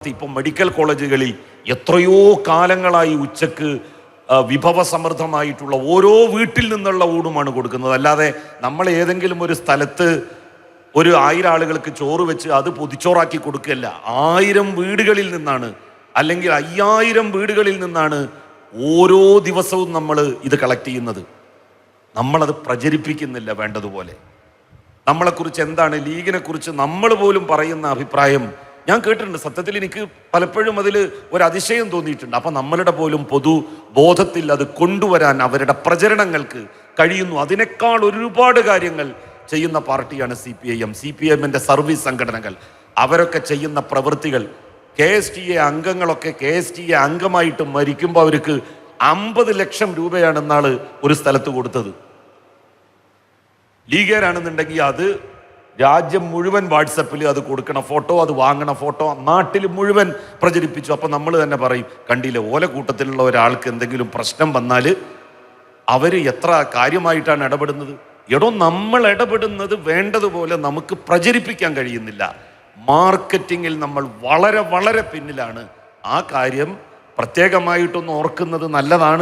ഇപ്പം മെഡിക്കൽ കോളേജുകളിൽ എത്രയോ കാലങ്ങളായി ഉച്ചക്ക് വിഭവസമൃദ്ധമായിട്ടുള്ള ഓരോ വീട്ടിൽ നിന്നുള്ള ഊണുമാണ് കൊടുക്കുന്നത്. അല്ലാതെ നമ്മൾ ഏതെങ്കിലും ഒരു സ്ഥലത്ത് ഒരു 1000 ആളുകൾക്ക് ചോറ് വെച്ച് അത് പൊതിച്ചോറാക്കി കൊടുക്കുകയല്ല. 1000 വീടുകളിൽ നിന്നാണ്, അല്ലെങ്കിൽ 5000 വീടുകളിൽ നിന്നാണ് ഓരോ ദിവസവും നമ്മൾ ഇത് കളക്ട് ചെയ്യുന്നത്. നമ്മളത് പ്രചരിപ്പിക്കുന്നില്ല വേണ്ടതുപോലെ. നമ്മളെക്കുറിച്ച് എന്താണ്, ലീഗിനെ കുറിച്ച് നമ്മൾ പോലും പറയുന്ന അഭിപ്രായം ഞാൻ കേട്ടിട്ടുണ്ട്. സത്യത്തിൽ എനിക്ക് പലപ്പോഴും അതിൽ ഒരു അതിശയം തോന്നിയിട്ടുണ്ട്. അപ്പം നമ്മളുടെ പോലും പൊതുബോധത്തിൽ അത് കൊണ്ടുവരാൻ അവരുടെ പ്രചരണങ്ങൾക്ക് കഴിയുന്നു. അതിനേക്കാൾ ഒരുപാട് കാര്യങ്ങൾ ചെയ്യുന്ന പാർട്ടിയാണ് CPIM. CPIMന്റെ സർവീസ് സംഘടനകൾ, അവരൊക്കെ ചെയ്യുന്ന പ്രവൃത്തികൾ. KSTA അംഗങ്ങളൊക്കെ KSTA അംഗമായിട്ട് മരിക്കുമ്പോൾ അവർക്ക് 50 ലക്ഷം രൂപയാണ് എന്നാള് ഒരു സ്ഥലത്ത് കൊടുത്തത്. ലീഗരാണെന്നുണ്ടെങ്കിൽ അത് രാജ്യം മുഴുവൻ വാട്സപ്പിൽ അത് കൊടുക്കണ ഫോട്ടോ, അത് വാങ്ങണ ഫോട്ടോ നാട്ടിൽ മുഴുവൻ പ്രചരിപ്പിച്ചു. അപ്പം നമ്മൾ തന്നെ പറയും, കണ്ടില്ലേ ഓല കൂട്ടത്തിലുള്ള ഒരാൾക്ക് എന്തെങ്കിലും പ്രശ്നം വന്നാൽ അവർ എത്ര കാര്യമായിട്ടാണ് ഇടപെടുന്നത്. എടോ, നമ്മൾ ഇടപെടുന്നത് വേണ്ടതുപോലെ നമുക്ക് പ്രചരിപ്പിക്കാൻ കഴിയുന്നില്ല. മാർക്കറ്റിങ്ങിൽ നമ്മൾ വളരെ വളരെ പിന്നിലാണ്. ആ കാര്യം പ്രത്യേകമായിട്ടൊന്ന് ഓർക്കുന്നത് നല്ലതാണ്.